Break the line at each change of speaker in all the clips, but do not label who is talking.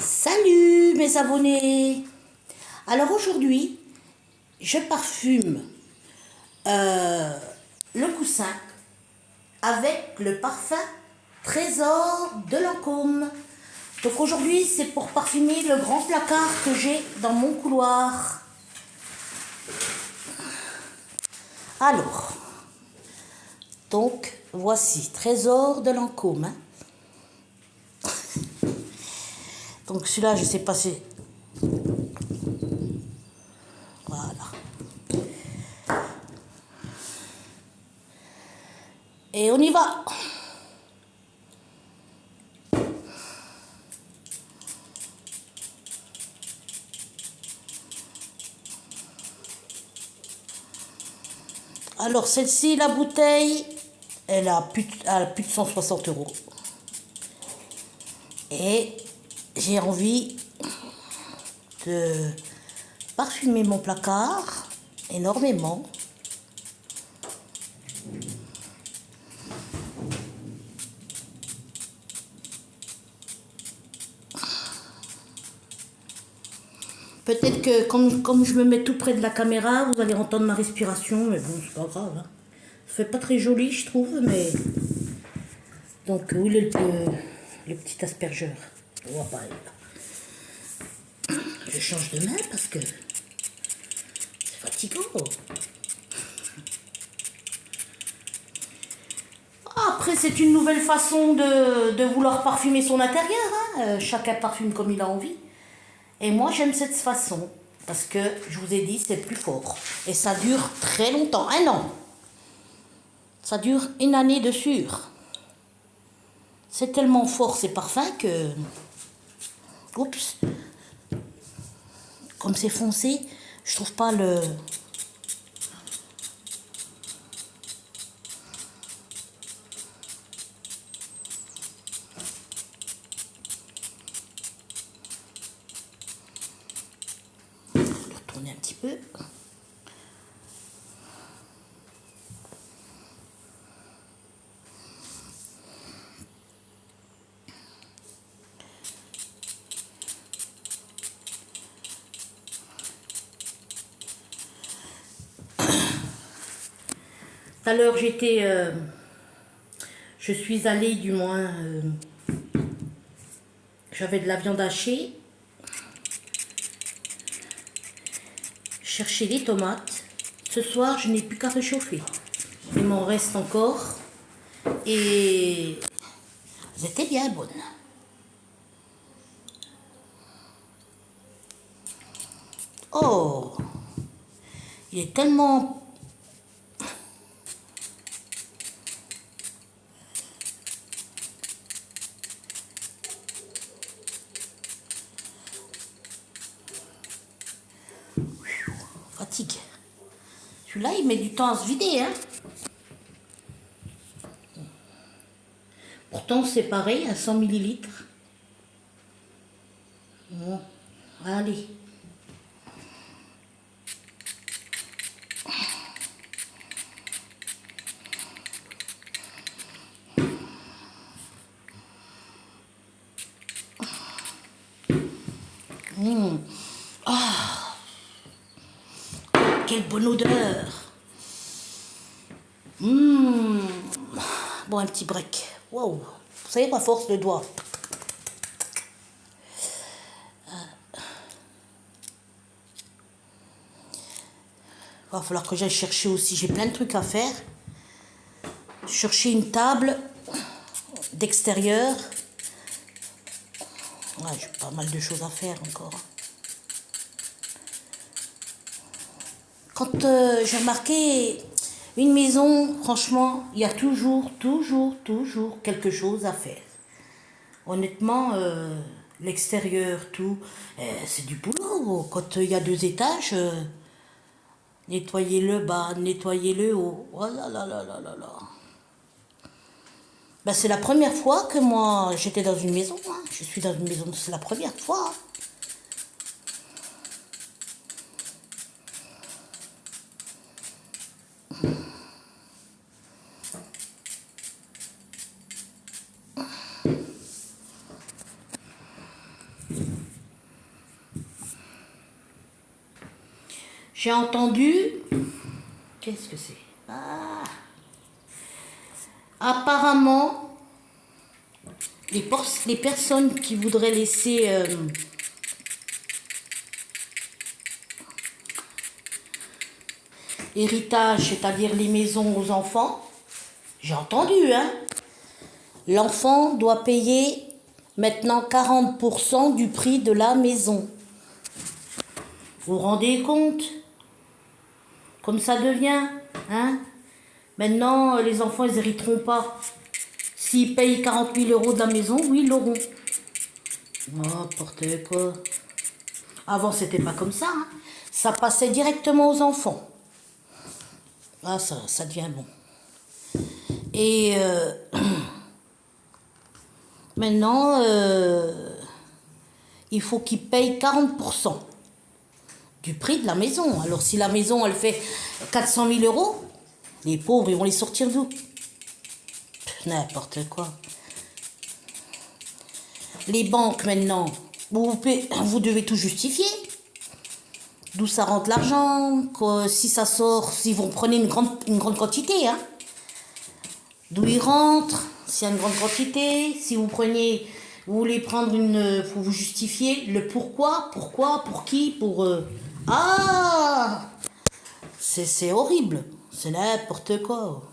Salut mes abonnés. Alors aujourd'hui, je parfume euh, le coussin avec le parfum Trésor de Lancôme. Donc aujourd'hui, c'est pour parfumer le grand placard que j'ai dans mon couloir. Alors, donc voici Trésor de Lancôme. Donc celui-là, je sais pas si... Voilà. Et on y va. Alors celle-ci, la bouteille, elle a plus de 160 euros. Et j'ai envie de parfumer mon placard énormément. Peut-être que comme je me mets tout près de la caméra, vous allez entendre ma respiration, mais bon, c'est pas grave. Hein. Ça fait pas très joli, je trouve, mais... Donc, où est le petit aspergeur? On voit pas, là. Je change de main parce que c'est fatigant. Après, c'est une nouvelle façon de vouloir parfumer son intérieur. Hein. Chacun parfume comme il a envie. Et moi, j'aime cette façon. Parce que, je vous ai dit, c'est plus fort. Et ça dure très longtemps. 1 an. Ça dure 1 année de sûr. C'est tellement fort ces parfums que... Oups. Comme c'est foncé, je trouve pas le... Je vais le retourner un petit peu. Tout à l'heure, je suis allée, du moins, j'avais de la viande hachée, chercher des tomates. Ce soir, je n'ai plus qu'à réchauffer. Il m'en reste encore. Et elles étaient bien bonnes. Oh, il est tellement... Fatigue. Celui-là, il met du temps à se vider, hein. Pourtant, c'est pareil, à 100 millilitres. Bon, allez. Ah, quelle bonne odeur. Bon, un petit break. Waouh. Vous savez, ma force, le doigt. Il va falloir que j'aille chercher aussi. J'ai plein de trucs à faire. Chercher une table d'extérieur. Ouais, j'ai pas mal de choses à faire encore. Quand j'ai remarqué une maison, franchement, il y a toujours quelque chose à faire. Honnêtement, l'extérieur, tout, c'est du boulot. Quand il y a 2 étages, nettoyer le bas, nettoyer le haut. Oh là là là là là là. Ben, c'est la première fois que moi, j'étais dans une maison. Hein. Je suis dans une maison, c'est la première fois. J'ai entendu... Qu'est-ce que c'est? Ah. Apparemment, les personnes qui voudraient laisser... héritage, c'est-à-dire les maisons aux enfants, j'ai entendu, hein. L'enfant doit payer maintenant 40% du prix de la maison. Vous vous rendez compte? Comme ça devient, hein? Maintenant, les enfants, ils hériteront pas. S'ils payent 40 000 euros de la maison, oui, ils l'auront. N'importe quoi. Avant, c'était pas comme ça, hein. Ça passait directement aux enfants. Ah, ça devient bon. Et maintenant, il faut qu'ils payent 40% du prix de la maison. Alors, si la maison, elle fait 400 000 euros, les pauvres, ils vont les sortir d'où? N'importe quoi. Les banques, maintenant, vous devez tout justifier. D'où ça rentre l'argent, si ça sort, si vous prenez une grande quantité, hein. D'où il rentre, s'il y a une grande quantité, si vous voulez prendre faut vous justifier le pourquoi, pour qui, Ah, c'est horrible, c'est n'importe quoi.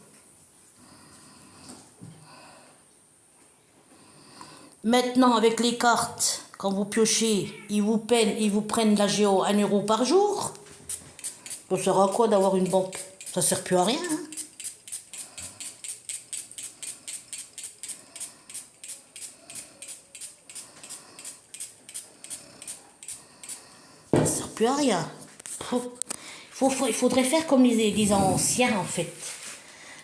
Maintenant, avec les cartes, quand vous piochez, ils vous prennent la géo 1 euro par jour. Ça sert à quoi d'avoir une banque? Ça sert plus à rien, hein. Ça sert plus à rien. Il faudrait faire comme les anciens, en fait.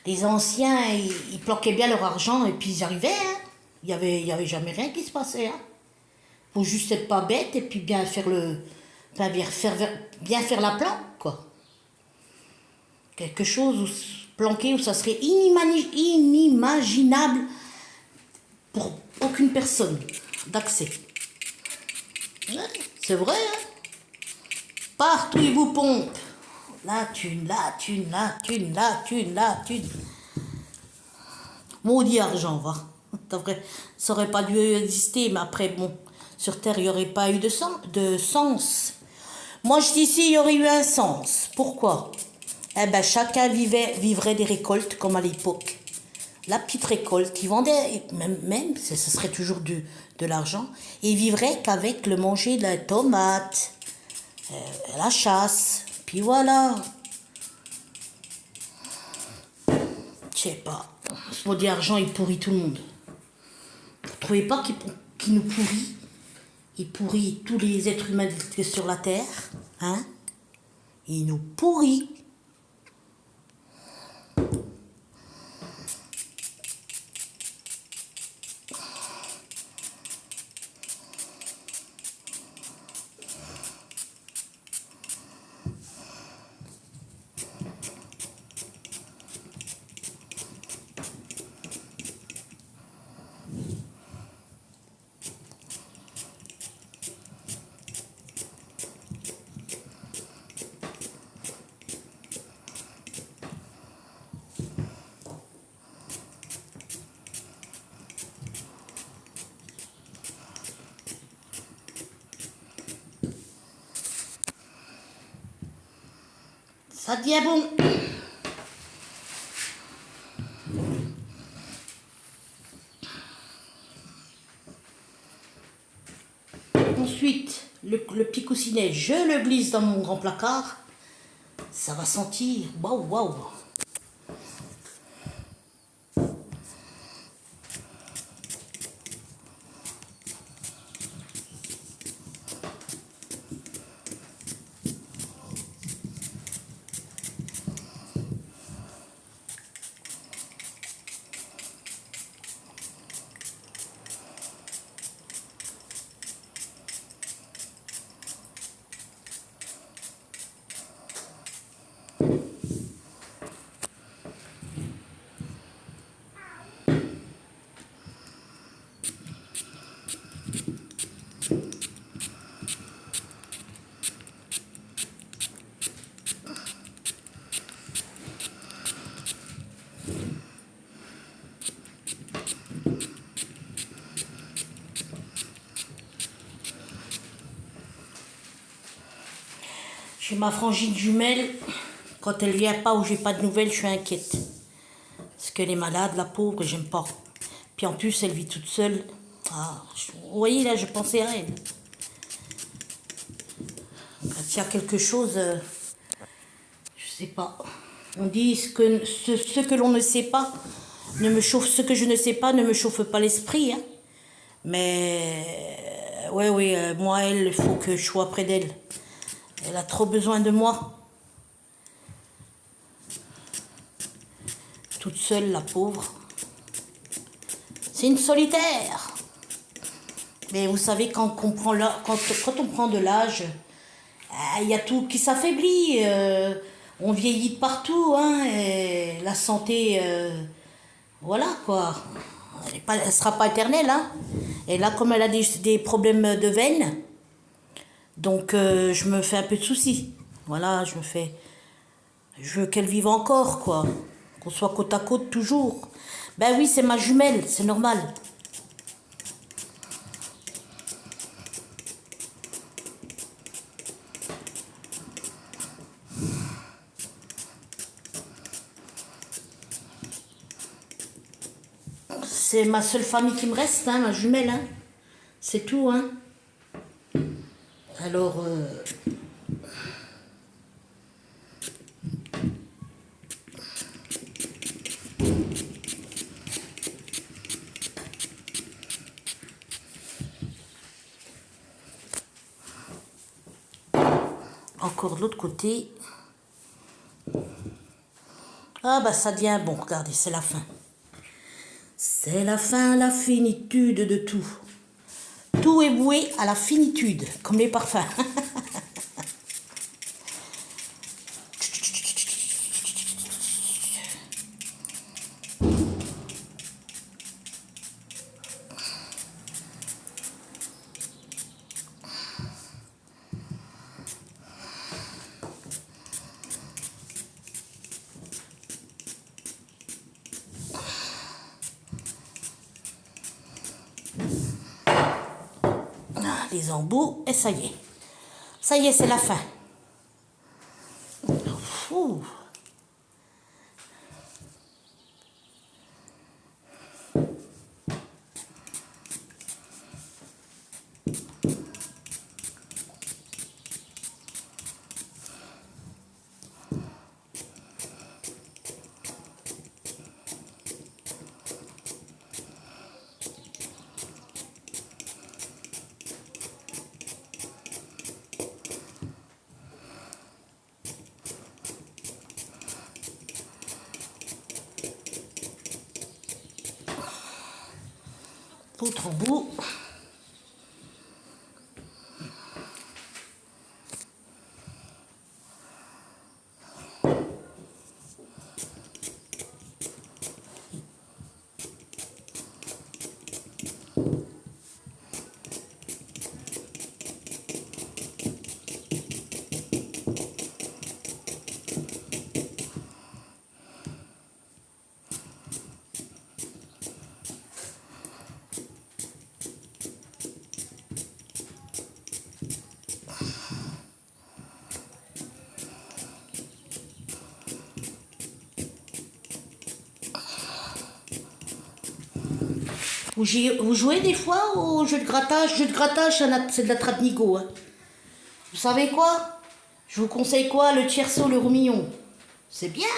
Les anciens, ils planquaient bien leur argent et puis ils arrivaient, hein. Il y avait jamais rien qui se passait, hein. Faut juste être pas bête et puis bien faire bien faire la planque, quoi. Quelque chose planqué où ça serait inimaginable pour aucune personne d'accès. Ouais, c'est vrai, hein. Partout ils vous pompent. La thune, la thune, la thune, la thune, la thune. Maudit argent, va. Ça aurait pas dû exister, mais après, bon, sur Terre, il n'y aurait pas eu de sens. Moi, je dis ici, il y aurait eu un sens. Pourquoi? Eh ben, chacun vivrait des récoltes comme à l'époque. La petite récolte, ils vendaient, même ce serait toujours de l'argent, et ils vivraient qu'avec le manger de la tomate, la chasse, puis voilà. Je sais pas, ce maudit argent, il pourrit tout le monde. Vous trouvez pas qu'il nous pourrit? Il pourrit tous les êtres humains sur la terre, hein? Il nous pourrit. Ça devient bon. Ensuite, le petit coussinet, je le glisse dans mon grand placard. Ça va sentir. Waouh, waouh. J'ai ma frangine jumelle. Quand elle vient pas ou j'ai pas de nouvelles, je suis inquiète. Parce qu'elle est malade, la pauvre, et j'aime pas. Puis en plus, elle vit toute seule. Ah, vous voyez, là, je pensais à elle. Quand il y a quelque chose, je sais pas. On dit ce que l'on ne sait pas ne me chauffe, ce que je ne sais pas ne me chauffe pas l'esprit. Hein. Mais ouais, moi, elle, il faut que je sois près d'elle. Elle a trop besoin de moi. Toute seule, la pauvre. C'est une solitaire. Mais vous savez, quand on prend de l'âge, il y a tout qui s'affaiblit. On vieillit de partout. Hein, et la santé, voilà quoi. Elle ne sera pas éternelle. Hein. Et là, comme elle a des problèmes de veines, donc je me fais un peu de soucis. Voilà, je veux qu'elle vive encore, quoi. Qu'on soit côte à côte toujours. Ben oui, c'est ma jumelle, c'est normal. C'est ma seule famille qui me reste, hein, ma jumelle. Hein. C'est tout, hein. Alors, encore de l'autre côté. Ah bah ça devient bon, regardez, c'est la fin. C'est la fin, la finitude de tout. Tout est voué à la finitude, comme les parfums. Les embouts, et ça y est. Ça y est, c'est la fin. Ouh. Autre embout. Vous jouez des fois au jeu de grattage? Jeu de grattage, c'est de la trappe-nigo. Hein. Vous savez quoi? Je vous conseille quoi? Le tierceau, le roumillon. C'est bien.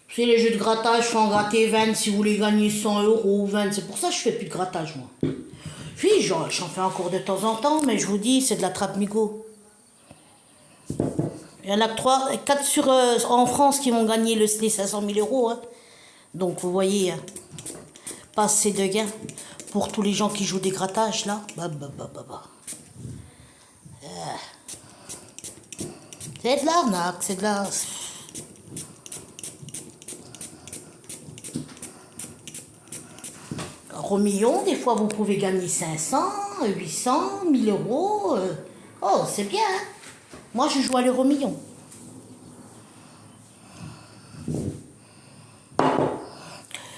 Vous savez, les jeux de grattage, faut en gratter 20 si vous voulez gagner 100 euros, 20. C'est pour ça que je fais plus de grattage, moi. Puis, j'en fais encore de temps en temps, mais je vous dis, c'est de la trappe-nigo. Il y en a que 4 en France qui vont gagner les 500 000 euros. Hein. Donc, vous voyez, hein, pas assez de gains pour tous les gens qui jouent des grattages, là. C'est de l'arnaque, c'est de la... Au million, des fois, vous pouvez gagner 500, 800, 1000 euros. Oh, c'est bien, hein. Moi, je joue à l'euro million.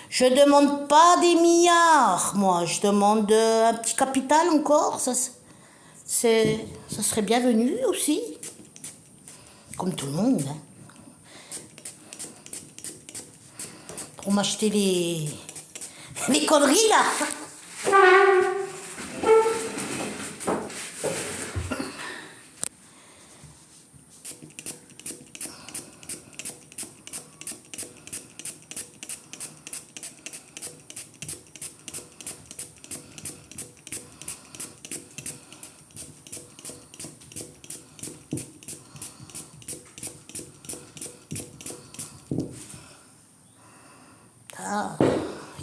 Je demande pas des milliards, moi. Je demande un petit capital encore. Ça, ça serait bienvenu aussi, comme tout le monde. Hein. Pour m'acheter les conneries là. Ah,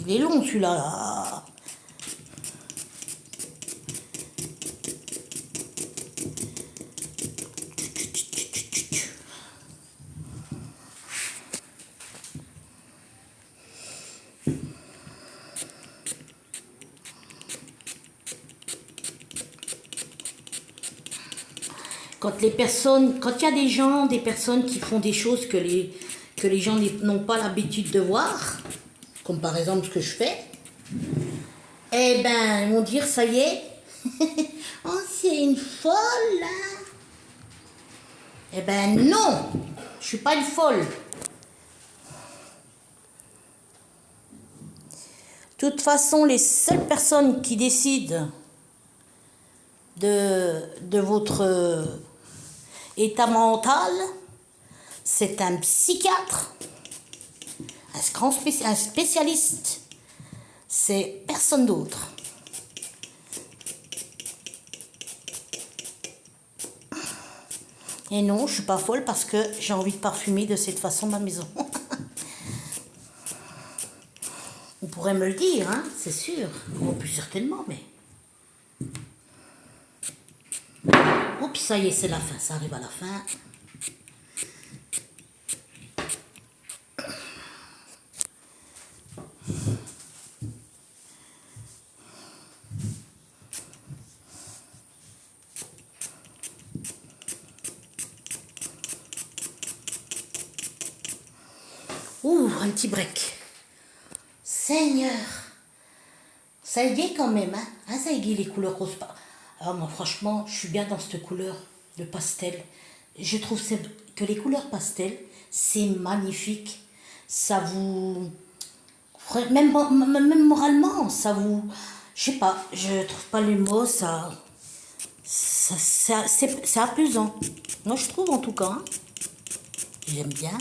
il est long celui-là. Quand il y a des personnes qui font des choses que les gens n'ont pas l'habitude de voir, comme par exemple ce que je fais, eh ben, ils vont dire, ça y est, oh, c'est une folle, hein. Eh ben non, je suis pas une folle. De toute façon, les seules personnes qui décident de votre état mental, c'est un psychiatre, un spécialiste. C'est personne d'autre. Et non, je suis pas folle parce que j'ai envie de parfumer de cette façon ma maison. On pourrait me le dire, hein, c'est sûr. Oh, plus certainement, mais... Oups, ça y est, c'est la fin, ça arrive à la fin. Ouh, un petit break. Seigneur, ça aiguille quand même, hein, ça aiguille les couleurs roses. Alors moi, franchement, je suis bien dans cette couleur de pastel. Je trouve que les couleurs pastel, c'est magnifique. Ça vous... Même moralement, ça vous... Je sais pas, je trouve pas les mots, c'est apaisant. Moi, je trouve en tout cas. Hein. J'aime bien.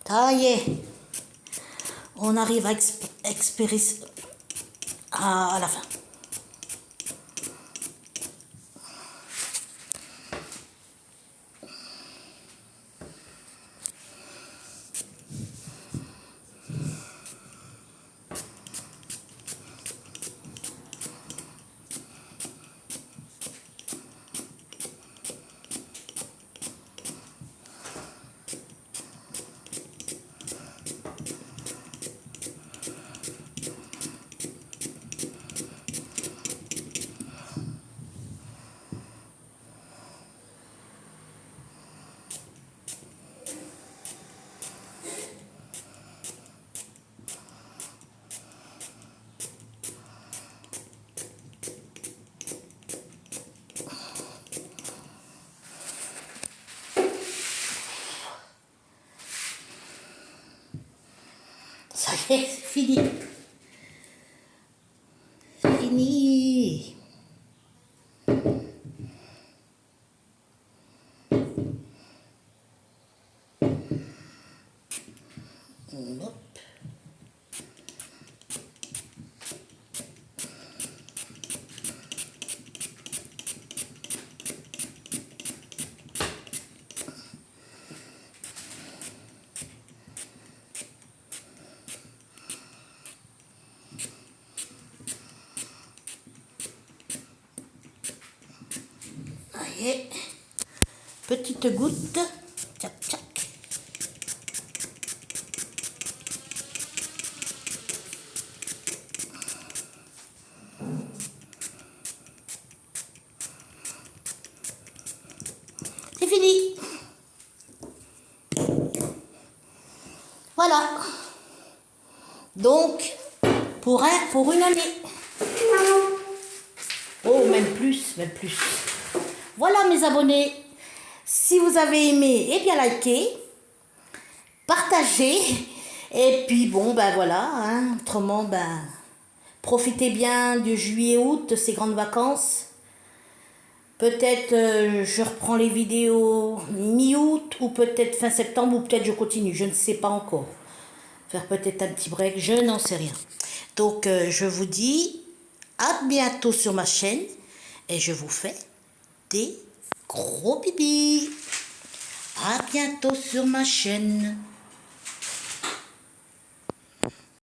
Ça y est, on arrive à à la fin. Ça y est, c'est fini. C'est fini. Hop. Allez, petite goutte, tchac tchac. Donc, pour une année. Oh, même plus, même plus. Voilà mes abonnés. Si vous avez aimé, eh bien likez, partagez. Et puis bon, ben voilà. Hein, autrement, ben, profitez bien du juillet-août, de ces grandes vacances. Peut-être je reprends les vidéos mi-août ou peut-être fin septembre ou peut-être je continue. Je ne sais pas encore. Faire peut-être un petit break, je n'en sais rien. Donc je vous dis à bientôt sur ma chaîne et je vous fais des gros bibis. À bientôt sur ma chaîne.